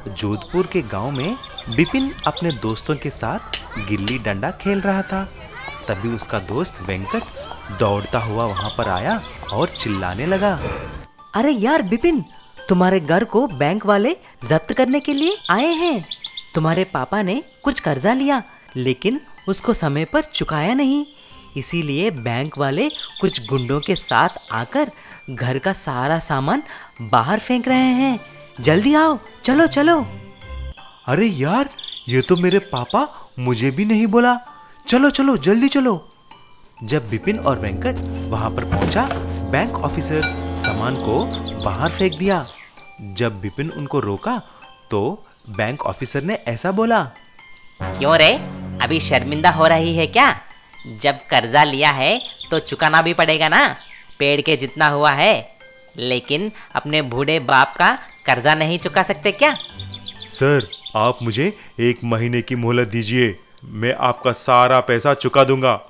जोधपुर के गांव में बिपिन अपने दोस्तों के साथ गिल्ली डंडा खेल रहा था। तभी उसका दोस्त वेंकट दौड़ता हुआ वहां पर आया और चिल्लाने लगा। अरे यार बिपिन, तुम्हारे घर को बैंक वाले जब्त करने के लिए आए हैं। तुम्हारे पापा ने कुछ कर्जा लिया लेकिन उसको समय पर चुकाया नहीं, इसीलिए बैंक वाले कुछ गुंडों के साथ आकर घर का सारा सामान बाहर फेंक रहे हैं। जल्दी आओ, चलो चलो। अरे यार, ये तो मेरे पापा मुझे भी नहीं बोला। चलो चलो जल्दी चलो। जब बिपिन और वेंकट वहां पर पहुंचा, बैंक ऑफिसर सामान को बाहर फेंक दिया। जब बिपिन उनको रोका तो बैंक ऑफिसर ने ऐसा बोला। क्यों रे, अभी शर्मिंदा हो रही है क्या? जब कर्जा लिया है तो चुकाना भी पड़ेगा ना। पेड़ के जितना हुआ है, लेकिन अपने बूढ़े बाप का कर्जा नहीं चुका सकते क्या? सर, आप मुझे 1 महीने की मोहलत दीजिए, मैं आपका सारा पैसा चुका दूंगा।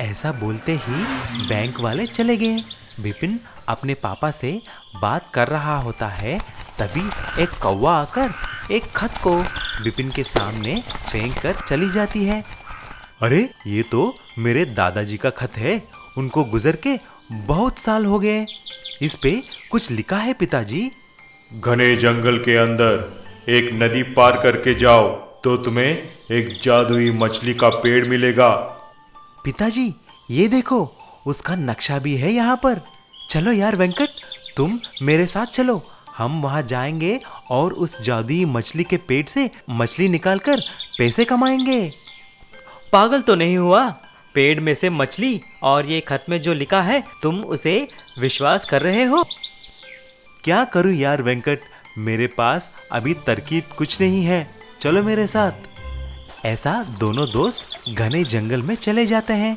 ऐसा बोलते ही बैंक वाले चले गए। बिपिन अपने पापा से बात कर रहा होता है, तभी एक कौवा आकर एक खत को बिपिन के सामने फेंक कर चली जाती है। अरे, ये तो मेरे दादाजी का खत है। उनको गुजर के बहुत साल हो गए। इस पे कुछ लिखा है पिताजी। घने जंगल के अंदर एक नदी पार करके जाओ तो तुम्हें एक जादुई मछली का पेड़ मिलेगा। पिताजी, ये देखो, उसका नक्शा भी है यहाँ पर। चलो यार वेंकट, तुम मेरे साथ चलो। हम वहाँ जाएंगे और उस जादुई मछली के पेट से मछली निकालकर पैसे कमाएंगे। पागल तो नहीं हुआ? पेड़ में से मछली और ये खत में जो लिखा है, तुम उसे विश्वास कर रहे हो? क्या करूं यार वेंकट, मेरे पास अभी तरकीब कुछ नहीं है। चलो मेरे साथ। ऐसा दोनों दोस्त घने जंगल में चले जाते हैं।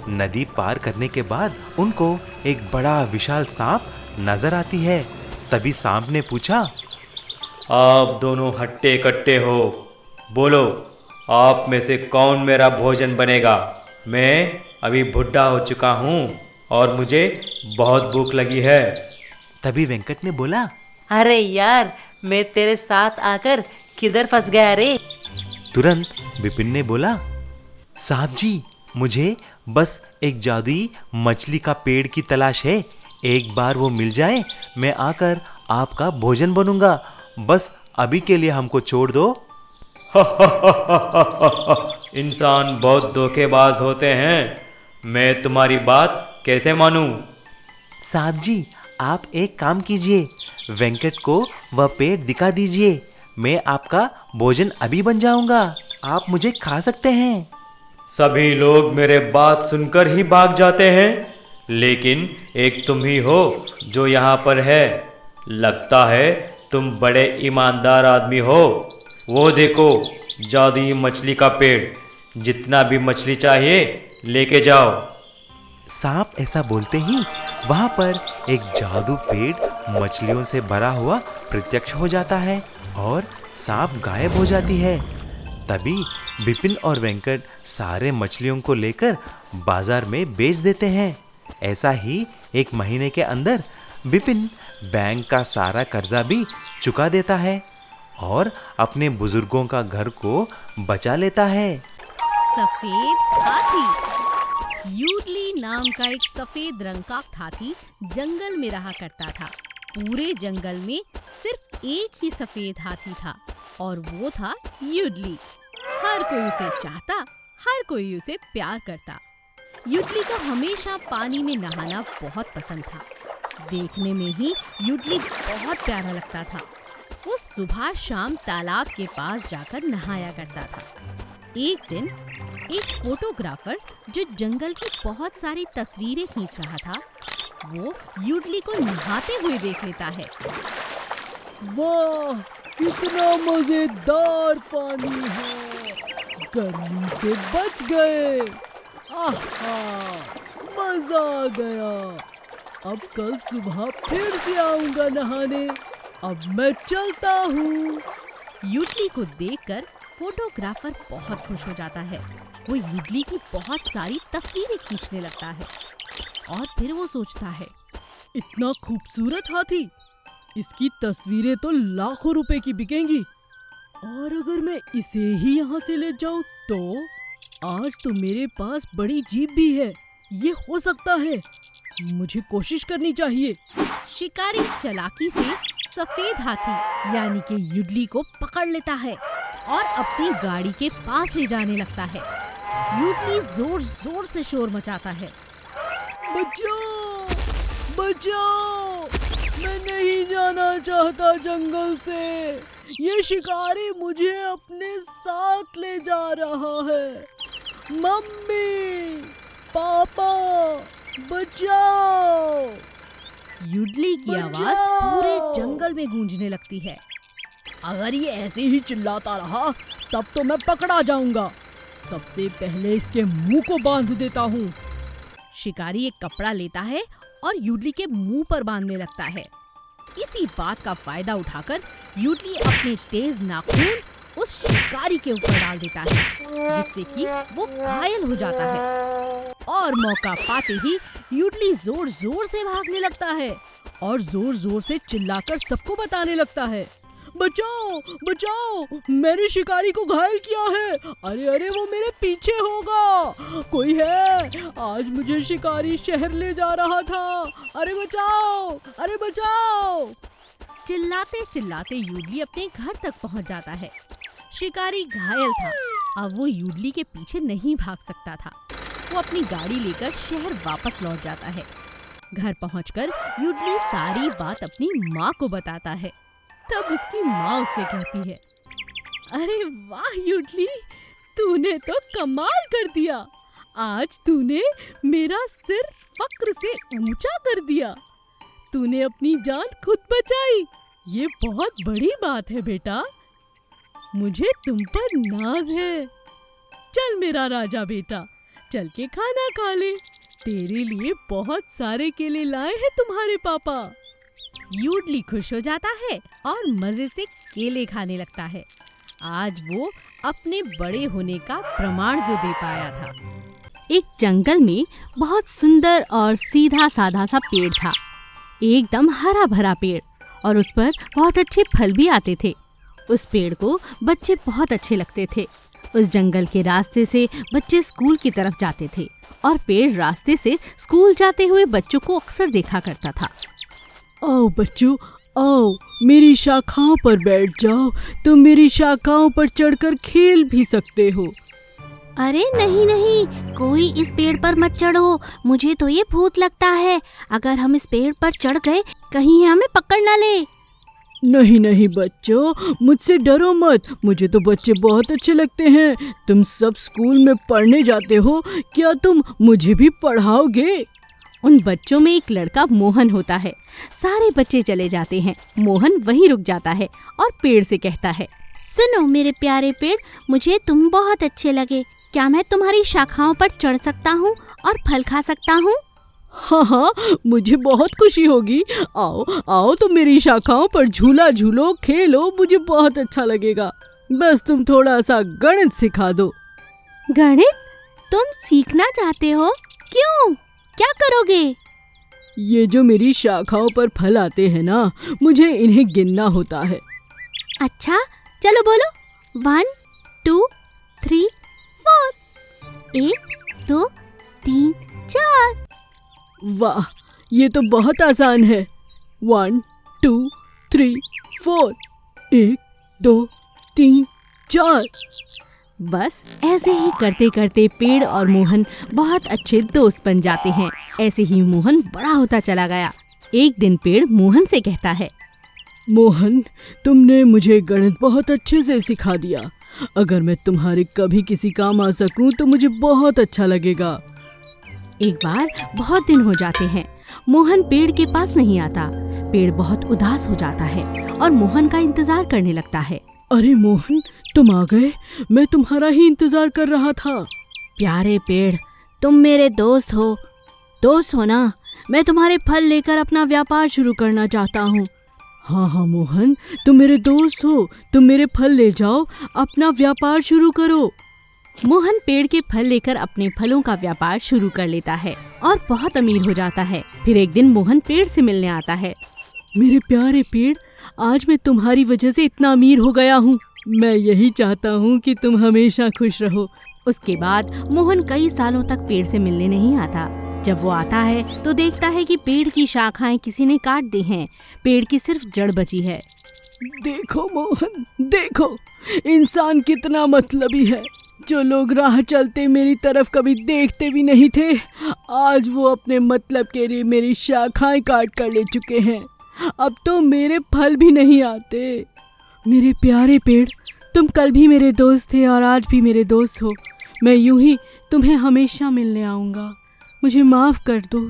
नदी पार करने के बाद उनको एक बड़ा विशाल सांप नजर आती है। तभी सांप ने पूछा, आप दोनों हट्टे कट्टे हो, बोलो आप में से कौन मेरा भोजन बनेगा? मैं अभी बुढ़ा हो चुका हूँ और मुझे बहुत भूख लगी है। तभी वेंकट ने बोला, अरे यार, मैं तेरे साथ आकर किधर फंस गया रे? तुरंत बिपिन ने बोला, साहब जी, मुझे बस एक जादुई मछली का पेड़ की तलाश है। एक बार वो मिल जाए, मैं आकर आपका भोजन बनूंगा। बस अभी के लिए हमको छोड़ दो। इंसान बहुत धोखेबाज होते हैं, मैं तुम्हारी बात कैसे मानूं? साहब जी, आप एक काम कीजिए, वेंकट को वह पेड़ दिखा दीजिए। मैं आपका भोजन अभी बन जाऊंगा, आप मुझे खा सकते हैं। सभी लोग मेरे बात सुनकर ही भाग जाते हैं, लेकिन एक तुम ही हो जो यहाँ पर है। लगता है तुम बड़े ईमानदार आदमी हो। वो देखो, जादुई मछली का पेड़। जितना भी मछली चाहिए लेके जाओ। सांप ऐसा बोलते ही वहां पर एक जादू पेड़ मछलियों से भरा हुआ प्रत्यक्ष हो जाता है और सांप गायब हो जाती है। तभी बिपिन और वेंकट सारे मछलियों को लेकर बाजार में बेच देते हैं। ऐसा ही 1 महीने के अंदर बिपिन बैंक का सारा कर्जा भी चुका देता है और अपने बुजुर्गों का घर को बचा लेता है। सफेद हाथी। यूडली नाम का एक सफेद रंग का हाथी जंगल में रहा करता था। पूरे जंगल में सिर्फ एक ही सफेद हाथी था और वो था यूडली। हर कोई उसे चाहता, हर कोई उसे प्यार करता। यूडली को हमेशा पानी में नहाना बहुत पसंद था। देखने में ही यूडली बहुत प्यारा लगता था। वो सुबह शाम तालाब के पास जाकर नहाया करता था। एक दिन एक फोटोग्राफर जो जंगल की बहुत सारी तस्वीरें खींच रहा था, वो यूडली को नहाते हुए देख लेता है। वाह, कितना मजेदार पानी है, गर्मी से बच गए। आहा, मजा आ गया। अब कल सुबह फिर से आऊंगा नहाने। अब मैं चलता हूँ। यूडली को देखकर फोटोग्राफर बहुत खुश हो जाता है। वो यूडली की बहुत सारी तस्वीरें खींचने लगता है और फिर वो सोचता है, इतना खूबसूरत हाथी, इसकी तस्वीरें तो लाखों रुपए की बिकेंगी। और अगर मैं इसे ही यहाँ से ले जाऊँ तो आज तो मेरे पास बड़ी जीप भी है, ये हो सकता है। मुझे कोशिश करनी चाहिए। शिकारी चालाकी से सफेद हाथी यानी कि युडली को पकड़ लेता है और अपनी गाड़ी के पास ले जाने लगता है। युडली जोर जोर से शोर मचाता है। बचाओ, बचाओ, मैं नहीं जाना चाहता जंगल से। ये शिकारी मुझे अपने साथ ले जा रहा है। मम्मी, पापा, बचाओ। युडली की आवाज पूरे जंगल में गूंजने लगती है। अगर ये ऐसे ही चिल्लाता रहा तब तो मैं पकड़ा जाऊंगा। सबसे पहले इसके मुंह को बांध देता हूँ। शिकारी एक कपड़ा लेता है और युडली के मुंह पर बांधने लगता है। इसी बात का फायदा उठाकर युडली अपने तेज नाखून उस शिकारी के ऊपर डाल देता है, जिससे कि वो घायल हो जाता है। और मौका पाते ही युडली जोर जोर से भागने लगता है और जोर जोर से चिल्लाकर सबको बताने लगता है, बचाओ, बचाओ, मैंने शिकारी को घायल किया है। अरे अरे, वो मेरे पीछे होगा, कोई है, आज मुझे शिकारी शहर ले जा रहा था। अरे बचाओ, अरे बचाओ। चिल्लाते चिल्लाते युडली अपने घर तक पहुंच जाता है। शिकारी घायल था, अब वो युडली के पीछे नहीं भाग सकता था। वो अपनी गाड़ी लेकर शहर वापस लौट जाता है। घर पहुंचकर युडली सारी बात अपनी माँ को बताता है। तब उसकी माँ उससे कहती है, अरे वाह युडली, तूने तो कमाल कर दिया। आज तूने मेरा सिर फक्र से ऊंचा कर दिया। तूने अपनी जान खुद बचाई। ये बहुत बड़ी बात है बेटा। मुझे तुम पर नाज है। चल मेरा राजा बेटा, चल के खाना खा ले। तेरे लिए बहुत सारे केले लाए हैं तुम्हारे पापा। युडली खुश हो जाता है और मजे से केले खाने लगता है। आज वो अपने बड़े होने का प्रमाण जो दे पाया था। एक जंगल में बहुत सुंदर और सीधा साधा सा पेड़ था, एकदम हरा भरा पेड़, और उस पर बहुत अच्छे फल भी आते थे। उस पेड़ को बच्चे बहुत अच्छे लगते थे। उस जंगल के रास्ते से बच्चे स्कूल की तरफ जाते थे और पेड़ रास्ते से स्कूल जाते हुए बच्चों को अक्सर देखा करता था। आओ बच्चों, आओ, मेरी शाखाओं पर बैठ जाओ। तुम मेरी शाखाओं पर चढ़कर खेल भी सकते हो। अरे नहीं नहीं, कोई इस पेड़ पर मत चढ़ो, मुझे तो ये भूत लगता है। अगर हम इस पेड़ पर चढ़ गए कहीं हमें पकड़ ना ले। नहीं नहीं बच्चों, मुझसे डरो मत, मुझे तो बच्चे बहुत अच्छे लगते हैं। तुम सब स्कूल में पढ़ने जाते हो, क्या तुम मुझे भी पढ़ाओगे? उन बच्चों में एक लड़का मोहन होता है। सारे बच्चे चले जाते हैं, मोहन वहीं रुक जाता है और पेड़ से कहता है, सुनो मेरे प्यारे पेड़, मुझे तुम बहुत अच्छे लगे। क्या मैं तुम्हारी शाखाओं पर चढ़ सकता हूँ और फल खा सकता हूँ? हाँ हाँ, मुझे बहुत खुशी होगी। आओ आओ, तो मेरी शाखाओं पर झूला झूलो, खेलो, मुझे बहुत अच्छा लगेगा। बस तुम थोड़ा सा गणित सिखा दो। गणित? तुम सीखना चाहते हो? क्यों? क्या करोगे? ये जो मेरी शाखाओं पर फल आते हैं ना, मुझे इन्हें गिनना होता है। अच्छा, चलो बोलो। 1 2 3 4। 1 2 3 4। वाह, ये तो बहुत आसान है। 1 2 3 4। 1 2 3 4। बस ऐसे ही करते करते पेड़ और मोहन बहुत अच्छे दोस्त बन जाते हैं। ऐसे ही मोहन बड़ा होता चला गया। एक दिन पेड़ मोहन से कहता है, मोहन, तुमने मुझे गणित बहुत अच्छे से सिखा दिया। अगर मैं तुम्हारे कभी किसी काम आ सकूं तो मुझे बहुत अच्छा लगेगा। एक बार बहुत दिन हो जाते हैं, मोहन पेड़ के पास नहीं आता। पेड़ बहुत उदास हो जाता है और मोहन का इंतजार करने लगता है। अरे मोहन, तुम आ गए, मैं तुम्हारा ही इंतजार कर रहा था। प्यारे पेड़, तुम मेरे दोस्त हो। दोस्त हो ना? मैं तुम्हारे फल लेकर अपना व्यापार शुरू करना चाहता हूँ। हाँ हाँ मोहन, तुम मेरे दोस्त हो, तुम मेरे फल ले जाओ, अपना व्यापार शुरू करो। मोहन पेड़ के फल लेकर अपने फलों का व्यापार शुरू कर लेता है और बहुत अमीर हो जाता है। फिर एक दिन मोहन पेड़ से मिलने आता है। मेरे प्यारे पेड़, आज मैं तुम्हारी वजह से इतना अमीर हो गया हूँ। मैं यही चाहता हूँ कि तुम हमेशा खुश रहो। उसके बाद मोहन कई सालों तक पेड़ से मिलने नहीं आता। जब वो आता है तो देखता है कि पेड़ की शाखाएं किसी ने काट दी हैं। पेड़ की सिर्फ जड़ बची है। देखो मोहन, देखो इंसान कितना मतलबी है। जो लोग राह चलते मेरी तरफ कभी देखते भी नहीं थे, आज वो अपने मतलब के लिए मेरी शाखाएं काट कर ले चुके हैं। अब तो मेरे फल भी नहीं आते। मेरे प्यारे पेड़, तुम कल भी मेरे दोस्त थे और आज भी मेरे दोस्त हो। मैं यूं ही तुम्हें हमेशा मिलने आऊँगा। मुझे माफ़ कर दो।